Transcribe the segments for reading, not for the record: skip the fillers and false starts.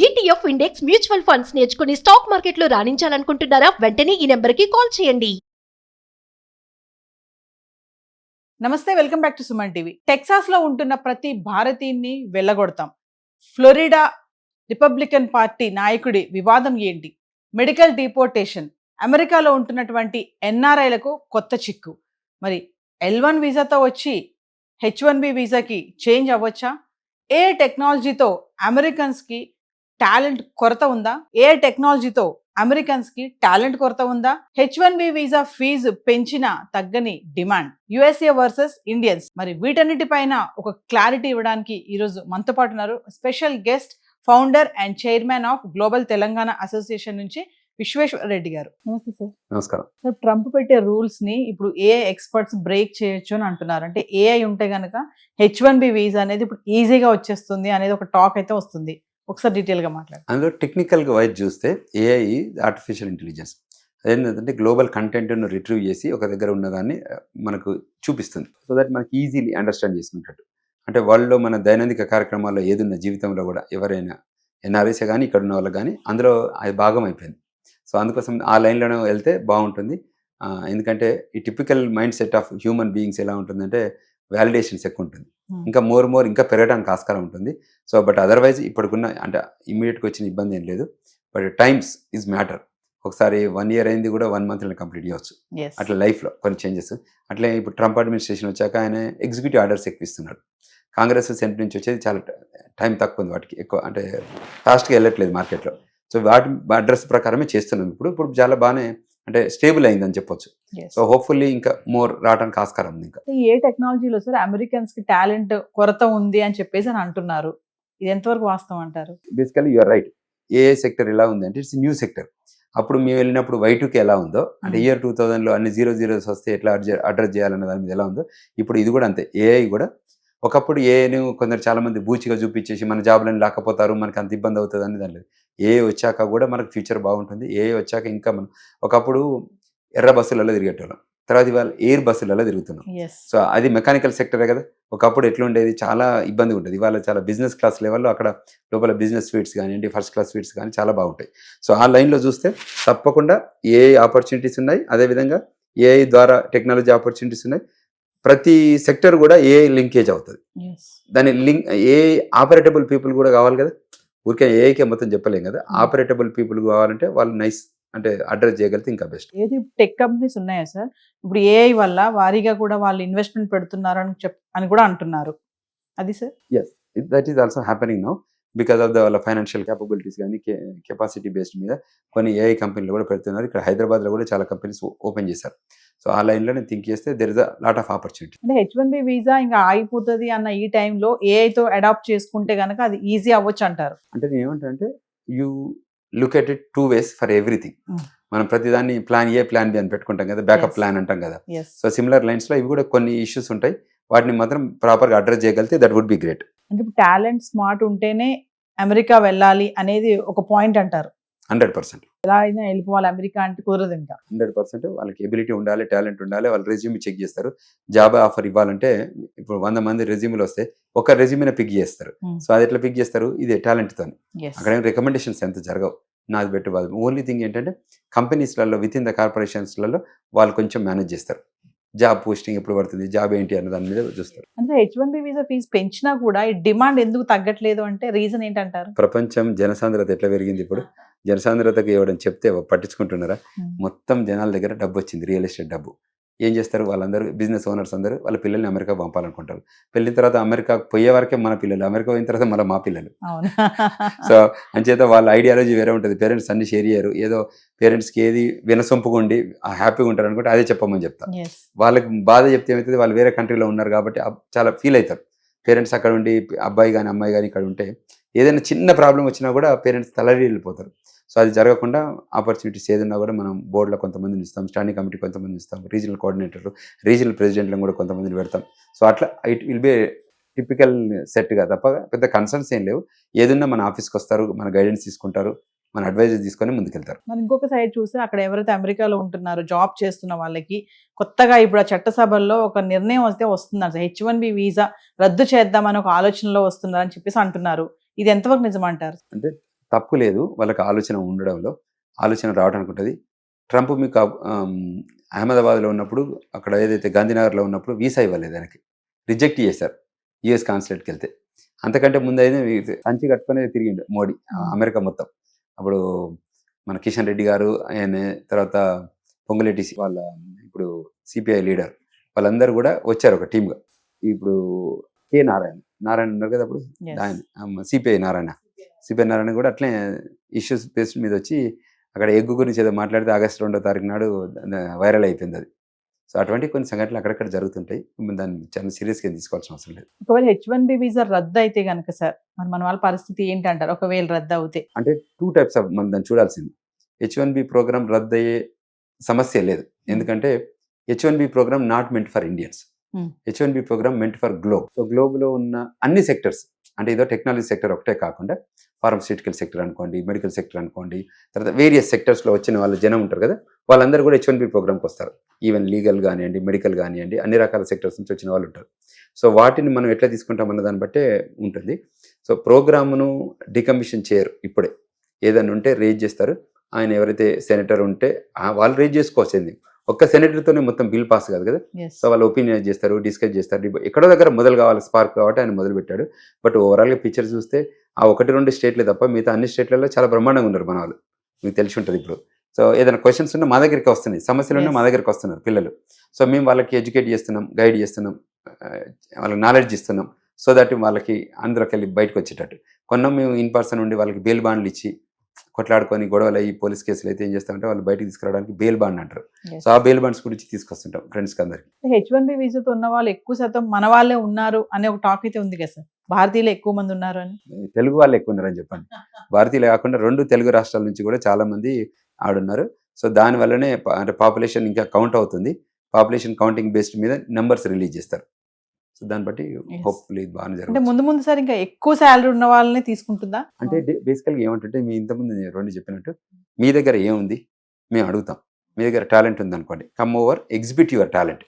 ETF index mutual funds నేర్చుకుని stock మార్కెట్లో రాణించాలనుకుంటున్నారా? వెంటనే ఈ నెంబర్కి కాల్ చేయండి. నమస్తే, welcome back to Suman TV. Texas లో ఉంటున్న ప్రతి భారతీయుని వెళ్ళగొడతాం. ఫ్లోరిడా రిపబ్లికన్ పార్టీ నాయకుడి వివాదం ఏంటి? మెడికల్ డిపోర్టేషన్, అమెరికాలో ఉంటున్నటువంటి ఎన్ఆర్ఐలకు కొత్త చిక్కు. మరి L1 వీసాతో వచ్చి H1B వీసాకి చేంజ్ అవ్వచ్చా? ఏ టెక్నాలజీతో అమెరికన్స్కి టాలెంట్ కొరత ఉందా? ఏ టెక్నాలజీతో అమెరికన్స్ కి టాలెంట్ కొరత ఉందా? H1B వీసా ఫీజు పెంచిన తగ్గని డిమాండ్, USA వర్సెస్ ఇండియన్స్. మరి వీటన్నిటిపైన ఒక క్లారిటీ ఇవ్వడానికి ఈరోజు మనతో పాటు ఉన్నారు special guest, founder and chairman of global Telangana association నుంచి విశ్వేశ్వర రెడ్డి గారు. నమస్తే సార్. నమస్కారం సార్, ట్రంప్ పెట్టే రూల్స్ ని ఇప్పుడు AI ఎక్స్పర్ట్స్ బ్రేక్ చేయొచ్చు అని అంటున్నారు. అంటే AI ఉంటే గనక H1B వీసా అనేది ఇప్పుడు ఈజీగా వచ్చేస్తుంది అనేది ఒక టాక్ అయితే వస్తుంది. ఒకసారి డీటెయిల్ గా మాట్లాడు. అందులో టెక్నికల్గా వైజ్ చూస్తే AI ఆర్టిఫిషియల్ ఇంటెలిజెన్స్. అదేంటంటే గ్లోబల్ కంటెంట్ను రిట్రీవ్ చేసి ఒక దగ్గర ఉన్నదాన్ని మనకు చూపిస్తుంది. సో దట్ మనకి ఈజీలీ అండర్స్టాండ్ చేసుకుంటాడు. అంటే వరల్డ్లో మన దైనందిక కార్యక్రమాల్లో ఏదున్న జీవితంలో కూడా ఎవరైనా NRIs కానీ ఇక్కడ ఉన్న వాళ్ళకి కానీ అందులో అది భాగం అయిపోయింది. సో అందుకోసం ఆ లైన్లోనే వెళ్తే బాగుంటుంది. ఎందుకంటే ఈ typical mind set of human beings ఎలా ఉంటుందంటే వ్యాలిడేషన్స్ ఎక్కువ ఉంటుంది. ఇంకా మోర్ ఇంకా పెరగడానికి ఆస్కారం ఉంటుంది. సో బట్ అదర్వైజ్ ఇప్పటికున్న అంటే ఇమీడియట్గా వచ్చిన ఇబ్బంది ఏం లేదు. But times is matter. ఒకసారి 1 year అయింది కూడా 1 month కంప్లీట్ చేయవచ్చు. అట్లా లైఫ్లో కొన్ని చేంజెస్. అట్లే ఇప్పుడు ట్రంప్ అడ్మినిస్ట్రేషన్ వచ్చాక ఆయన ఎగ్జిక్యూటివ్ ఆర్డర్స్ ఎక్కువ ఇస్తున్నాడు. కాంగ్రెస్ సెంటర్ నుంచి వచ్చేది చాలా టైం తక్కువ ఉంది, వాటికి ఎక్కువ అంటే ఫాస్ట్గా వెళ్ళట్లేదు మార్కెట్లో. సో వాటి అడ్రస్ ప్రకారమే చేస్తున్నాం. ఇప్పుడు చాలా బాగానే అంటే స్టేబుల్ అయిందని చెప్పొచ్చు. సో హోప్ఫుల్లీ ఇంకా మోర్ రావడానికి ఆస్కారం ఉంది. ఇంకా ఏ టెక్నాలజీలో సార్ అమెరికన్స్ కి టాలెంట్ కొరత ఉంది అని చెప్పేసి అని అంటున్నారు. ఇది ఎంతవరకు వాస్తవం అంటారు? Basically you're right. AI sector ఎలా ఉంది అంటే ఇట్స్ న్యూ సెక్టర్. అప్పుడు మేము వెళ్ళినప్పుడు Y2K ఎలా ఉందో అంటే ఇయర్ 2000లో అన్ని 00s వస్తే ఎట్లా అడ్రస్ చేయాలన్న దాని మీద ఎలా ఉందో ఇప్పుడు ఇది కూడా అంతే. AI కూడా ఒకప్పుడు ఏఐని కొందరు చాలా మంది బూచిగా చూపించేసి మన జాబ్లను లేకపోతారు, మనకు అంత ఇబ్బంది అవుతుంది అని దాని లేదు. AI వచ్చాక కూడా మనకు ఫ్యూచర్ బాగుంటుంది. AI వచ్చాక ఇంకా మనం ఒకప్పుడు ఎర్ర బస్సులలో తిరిగేటోళ్ళం, తర్వాత ఇవాళ ఎయిర్ బస్సులలో తిరుగుతున్నాం. సో అది మెకానికల్ సెక్టరే కదా. ఒకప్పుడు ఎట్లుండేది, చాలా ఇబ్బంది ఉంటుంది. ఇవాళ చాలా బిజినెస్ క్లాస్ లెవెల్లో అక్కడ లోపల బిజినెస్ స్వీట్స్ కానివ్వండి, ఫస్ట్ క్లాస్ స్వీట్స్ కానీ చాలా బాగుంటాయి. సో ఆ లైన్లో చూస్తే తప్పకుండా AI ఆపర్చునిటీస్ ఉన్నాయి. అదేవిధంగా AI ద్వారా టెక్నాలజీ ఆపర్చునిటీస్ ఉన్నాయి. ప్రతి సెక్టర్ కూడా AI లింకేజ్ అవుతుంది. దాని లింక్ AI ఆపరేటబుల్ పీపుల్ కూడా కావాలి కదా. ఊరికే AIకే మొత్తం చెప్పలేం కదా. ఆపరేటబుల్ పీపుల్ కావాలంటే వాళ్ళు నైస్ అంటే అడ్రస్ చేయగలిగితే ఇంకా బెస్ట్. ఏది టెక్ కంపెనీస్ ఉన్నాయా సార్ ఇప్పుడు AI వల్ల వారీగా కూడా వాళ్ళు ఇన్వెస్ట్మెంట్ పెడుతున్నారు అని కూడా అంటున్నారు. అది sir yes, that is also happening now because of the వాళ్ళ ఫైనాన్షియల్ క్యాపబిలిటీస్ కానీ కెపాసిటీ బేస్డ్ మీద కొన్ని AI కంపెనీలు కూడా పెడుతున్నారు. ఇక్కడ హైదరాబాద్లో కూడా చాలా కంపెనీస్ ఓపెన్ చేశారు. సో ఆ లైన్లో నేను థింక్ చేస్తే there is a lot of opportunity. అంటే H1B వీసా ఇంకా ఆగిపోతుంది అన్న ఈ టైంలో AI తో అడాప్ట్ చేసుకుంటే కనుక అది ఈజీ అవ్వచ్చు అంటారు. అంటే నేను ఏమంటానంటే you look at it 2 ways for everything. మనం ప్రతిదాన్ని ప్లాన్ A ప్లాన్ B అని పెట్టుకుంటాం కదా, బ్యాకప్ ప్లాన్ అంటాం కదా. సో సిమిలర్ లైన్స్లో ఇవి కూడా కొన్ని ఇష్యూస్ ఉంటాయి. వాటిని మాత్రం ప్రాపర్గా అడ్రస్ చేయగలిగితే దట్ వుడ్ బి గ్రేట్. అంటే ఇప్పుడు టాలెంట్ స్మార్ట్ ఉంటేనే అమెరికా వెళ్ళాలి అనేది ఒక పాయింట్ అంటారు. 100% ఎలా అయినా వెళ్ళిపోవాలి అమెరికా అంటే కుదరదు. ఇంకా 100% వాళ్ళకి ఎబిలిటీ ఉండాలి, టాలెంట్ ఉండాలి. వాళ్ళు రెజ్యూమ్ చెక్ చేస్తారు. జాబ్ ఆఫర్ ఇవ్వాలంటే ఇప్పుడు 100 మంది రెజ్యూమ్లు వస్తే ఒక రెజ్యూమ్ని పిక్ చేస్తారు. సో అది ఎట్లా పిక్ చేస్తారు? ఇదే టాలెంట్తో. అక్కడ రికమెండేషన్స్ ఎంత జరగవు, నాది బెటర్ వాళ్ళు. ఓన్లీ థింగ్ ఏంటంటే కంపెనీస్లలో విత్ ఇన్ ద కార్పొరేషన్స్లలో వాళ్ళు కొంచెం మేనేజ్ చేస్తారు. జాబ్ పోస్టింగ్ ఎప్పుడు పడుతుంది, జాబ్ ఏంటి అన్న దాని మీద చూస్తారు. అంటే H1B వీసా ఫీజు పెంచినా కూడా ఈ డిమాండ్ ఎందుకు తగ్గట్లేదు అంటే రీజన్ ఏంటంటారు? ప్రపంచం జనసాంద్రత ఎట్లా పెరిగింది. ఇప్పుడు జనసాంద్రతకు ఇవ్వడం చెప్తే పట్టించుకుంటున్నారా? మొత్తం జనాల దగ్గర డబ్బు వచ్చింది, రియల్ ఎస్టేట్ డబ్బు. ఏం చేస్తారు వాళ్ళందరూ, బిజినెస్ ఓనర్స్ అందరూ వాళ్ళ పిల్లల్ని అమెరికా పంపాలనుకుంటారు. పెళ్ళిన తర్వాత అమెరికా పోయే వరకే మన పిల్లలు, అమెరికా పోయిన తర్వాత మళ్ళీ మా పిల్లలు. సో అంచేత వాళ్ళ ఐడియాలజీ వేరే ఉంటుంది. పేరెంట్స్ అన్ని షేర్ చేయరు. ఏదో పేరెంట్స్కి ఏది వినసొంపుకుండి హ్యాపీగా ఉంటారు అనుకుంటే అదే చెప్పమని చెప్తా. వాళ్ళకి బాధ చెప్తే ఏమవుతుంది, వాళ్ళు వేరే కంట్రీలో ఉన్నారు కాబట్టి చాలా ఫీల్ అవుతారు. పేరెంట్స్ అక్కడ ఉండి అబ్బాయి కానీ అమ్మాయి కానీ ఇక్కడ ఉంటే ఏదైనా చిన్న ప్రాబ్లం వచ్చినా కూడా పేరెంట్స్ తలడి వెళ్ళిపోతారు. సో అది జరగకుండా ఆపర్చునిటీస్ ఏదన్నా కూడా మనం బోర్డులో కొంతమందిని ఇస్తాం, స్టాండింగ్ కమిటీ కొంతమంది ఇస్తాం, రీజనల్ కోఆర్డినేటర్, రీజనల్ ప్రెసిడెంట్లను కూడా కొంతమందిని పెడతాం. సో అట్లా ఇట్ విల్ బి టిపికల్ సెట్గా తప్ప పెద్ద కన్సర్న్స్ ఏం లేవు. ఏదన్నా మన ఆఫీస్కి వస్తారు, మన గైడెన్స్ తీసుకుంటారు, మన అడ్వైజర్ తీసుకొని ముందుకెళ్తారు. మరి ఇంకొక సైడ్ చూస్తే అక్కడ ఎవరైతే అమెరికాలో ఉంటున్నారో జాబ్ చేస్తున్న వాళ్ళకి కొత్తగా ఇప్పుడు ఆ చట్టసభల్లో ఒక నిర్ణయం వస్తే వస్తుందంట, H1B వీసా రద్దు చేద్దామని ఒక ఆలోచనలో వస్తున్నారని చెప్పేసి అంటున్నారు. ఇది ఎంతవరకు నిజమంటారు? అంటే తప్పు లేదు, వాళ్ళకి ఆలోచన ఉండడంలో ఆలోచన రావడానికి ఉంటుంది. ట్రంప్ మీకు అహ్మదాబాద్లో ఉన్నప్పుడు అక్కడ ఏదైతే గాంధీనగర్లో ఉన్నప్పుడు వీసా ఇవ్వలేదు, దానికి రిజెక్ట్ చేశారు యుఎస్ కాన్సులేట్కి వెళ్తే. అంతకంటే ముందు అయితే సంచి కట్టుకునే తిరిగిండు మోడీ అమెరికా మొత్తం. అప్పుడు మన కిషన్ రెడ్డి గారు, ఆయన తర్వాత పొంగులేటి వాళ్ళ ఇప్పుడు సిపిఐ లీడర్ వాళ్ళందరూ కూడా వచ్చారు ఒక టీమ్గా. ఇప్పుడు కే నారాయణ ఉన్నారు కదా అప్పుడు, ఆయన సిపిఐ నారాయణ కూడా అట్లే ఇష్యూస్ బేస్డ్ మీద వచ్చి అక్కడ ఎగ్గు గురించి ఏదో మాట్లాడితే ఆగస్టు 2వ తారీఖు నాడు వైరల్ అయిపోయింది అది. సో అటువంటి కొన్ని సంఘటనలు అక్కడక్కడ జరుగుతుంటాయి, దాన్ని చాలా సీరియస్గా తీసుకోవాల్సిన అవసరం లేదు. ఒకవేళ H1B వీసా రద్దు అయితే కనుక సార్, మరి మన వాళ్ళ పరిస్థితి ఏంటంటారు ఒకవేళ రద్దు అవుతే? అంటే 2 టైప్స్ ఆఫ్ మనం దాన్ని చూడాల్సింది. H1B ప్రోగ్రామ్ రద్దు అయ్యే సమస్య లేదు, ఎందుకంటే H1B program not meant for Indians. H1B program meant for globe. So గ్లోబ్లో ఉన్న అన్ని సెక్టర్స్, అంటే ఏదో టెక్నాలజీ సెక్టర్ ఒకటే కాకుండా ఫార్మస్యూటికల్ సెక్టర్ అనుకోండి, మెడికల్ సెక్టర్ అనుకోండి, తర్వాత వేరియస్ సెక్టర్స్లో వచ్చిన వాళ్ళ జనం ఉంటారు కదా, వాళ్ళందరూ కూడా H1B ప్రోగ్రామ్కి వస్తారు. ఈవెన్ లీగల్ కానివ్వండి, మెడికల్ కానివ్వండి, అన్ని రకాల సెక్టర్స్ నుంచి వచ్చిన వాళ్ళు ఉంటారు. సో వాటిని మనం ఎట్లా తీసుకుంటాం అన్న దాన్ని బట్టే ఉంటుంది. సో ప్రోగ్రామ్ను డికమిషన్ చేయరు, ఇప్పుడే ఏదైనా ఉంటే రేజ్ చేస్తారు. ఆయన ఎవరైతే సెనేటర్ ఉంటే వాళ్ళు రేజ్ చేసుకోవచ్చు. ఒక్క సెనేటర్తోనే మొత్తం బిల్ పాస్ కాదు కదా. సో వాళ్ళు ఒపీనియన్ చేస్తారు, డిస్కస్ చేస్తారు. ఎక్కడో దగ్గర మొదలు కావాలి స్పార్క్ కాబట్టి ఆయన మొదలు పెట్టాడు. బట్ ఓవరాల్గా పిక్చర్ చూస్తే ఆ 1-2 స్టేట్లే తప్ప మిగతా అన్ని స్టేట్లలో చాలా బ్రహ్మాండంగా ఉన్నారు మన వాళ్ళు, మీకు తెలిసి ఉంటుంది. ఇప్పుడు సో ఏదైనా క్వశ్చన్స్ ఉన్నా మా దగ్గరికి వస్తున్నాయి, సమస్యలు ఉన్నా మా దగ్గరికి వస్తున్నారు పిల్లలు. సో మేము వాళ్ళకి ఎడ్యుకేట్ చేస్తున్నాం, గైడ్ చేస్తున్నాం, వాళ్ళకి నాలెడ్జ్ ఇస్తున్నాం. సో దట్ వాళ్ళకి అందరికి వెళ్ళి బయటకు వచ్చేటట్టు కొన్నాం. మేము ఇన్ పర్సన్ ఉండి వాళ్ళకి బెయిల్ బాండ్లు ఇచ్చి కొట్లాడుకొని గొడవలు అయ్యి పోలీస్ కేసులు అయితే ఏం చేస్తామంటే వాళ్ళు బయటకు తీసుకురావడానికి బెయిల్ బాండ్ అంటారు. సో ఆ బెయిల్ బాండ్స్ గురించి తీసుకొస్తుంటాం ఫ్రెండ్స్కి అందరికి. H1B వీసాతో ఉన్న వాళ్ళు ఎక్కువ శాతం మన వాళ్ళే ఉన్నారు అనే ఒక టాక్ అయితే ఉంది కదా సార్, భారతీయులు ఎక్కువ మంది ఉన్నారు అని. తెలుగు వాళ్ళు ఎక్కువ ఉన్నారని చెప్పండి. భారతీయులు కాకుండా 2 తెలుగు రాష్ట్రాల నుంచి కూడా చాలా మంది ఆడున్నారు. సో దానివల్లనే అంటే పాపులేషన్ ఇంకా కౌంట్ అవుతుంది. పాపులేషన్ కౌంటింగ్ బేస్డ్ మీద నెంబర్స్ రిలీజ్ చేస్తారు. సో దాన్ని బట్టి హోప్ఫుల్లీ బాగా అంటే జరుగుతుంది. ముందు సార్ ఇంకా ఎక్కువ శాలరీ ఉన్న వాళ్ళని తీసుకుంటుందా? అంటే బేసికల్గా ఏమంటుంటే మీ ఇంతకుముందు 2 చెప్పినట్టు మీ దగ్గర ఏముంది మేము అడుగుతాం. మీ దగ్గర టాలెంట్ ఉంది అనుకోండి, come over exhibit your talent.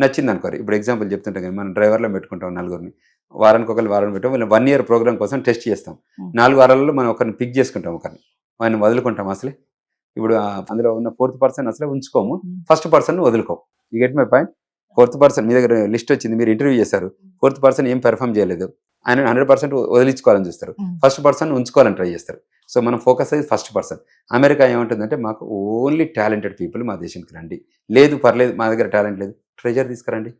నచ్చింది అనుకోరు. ఇప్పుడు ఎగ్జాంపుల్ చెప్తుంటాం కానీ మనం డ్రైవర్లో పెట్టుకుంటాం 4 వారానికి వారం పెట్టాం. 1 year ప్రోగ్రామ్ కోసం టెస్ట్ చేస్తాం. 4 వారాలలో మనం ఒకరిని పిక్ చేసుకుంటాం, ఒకరిని ఆయన వదులుకుంటాం. అసలే ఇప్పుడు అందులో ఉన్న 4th person అసలే ఉంచుకోము, 1st person వదులుకోము. You get my point. 4th person మీ దగ్గర లిస్ట్ వచ్చింది, మీరు ఇంటర్వ్యూ చేశారు, 4th person ఏం పెర్ఫామ్ చేయలేదు, ఆయన 100% వదిలించుకోవాలని చూస్తారు. 1st person ఉంచుకోవాలని ట్రై చేస్తారు. సో మనం ఫోకస్ అయ్యి 1st person. అమెరికా ఏమంటుందంటే మాకు ఓన్లీ టాలెంటెడ్ పీపుల్ మా దేశానికి రండి, లేదు పర్లేదు మా దగ్గర టాలెంట్ లేదు, ట్రెజర్ తీసుకురండి,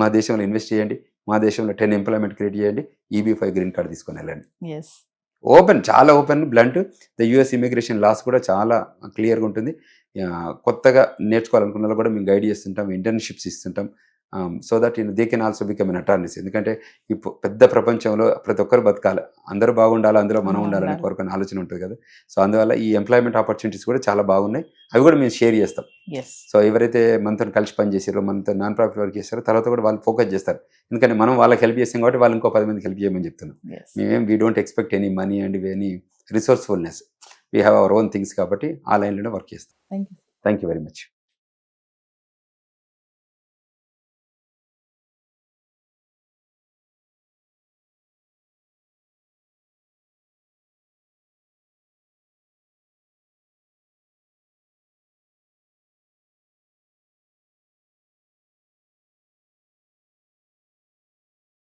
మా దేశంలో ఇన్వెస్ట్ చేయండి, మా దేశంలో 10 ఎంప్లాయ్మెంట్ క్రియేట్ చేయండి, EB-5 గ్రీన్ కార్డ్ తీసుకొని వెళ్ళండి. ఓపెన్, చాలా open, blunt. The US immigration laws కూడా చాలా క్లియర్గా ఉంటుంది. కొత్తగా నేర్చుకోవాలనుకున్న వాళ్ళు కూడా మేము గైడ్ చేస్తుంటాం, ఇంటర్న్షిప్స్ ఇస్తుంటాం. So that they can also become an attorneys. ఎందుకంటే ఈ పెద్ద ప్రపంచంలో ప్రతి ఒక్కరు బతకాలి, అందరూ బాగుండాలి, అందులో మనం ఉండాలని కోరుకునే ఆలోచన ఉంటుంది కదా. సో అందువల్ల ఈ ఎంప్లాయ్మెంట్ ఆపర్చునిటీస్ కూడా చాలా బాగున్నాయి, అవి కూడా మేము షేర్ చేస్తాం. సో ఎవరైతే మనతో కలిసి పనిచేసారో, మనతో నాన్ ప్రాఫిట్ వర్క్ చేస్తారో, తర్వాత కూడా వాళ్ళు ఫోకస్ చేస్తారు. ఎందుకంటే మనం వాళ్ళకి హెల్ప్ చేస్తాం కాబట్టి వాళ్ళు ఇంకో 10 మందికి హెల్ప్ చేయమని చెప్తున్నాం. మేమేం we don't expect any money and any resourcefulness. We have our own things కాబట్టి ఆ లైన్లోనే వర్క్ చేస్తాం. Thank you very much.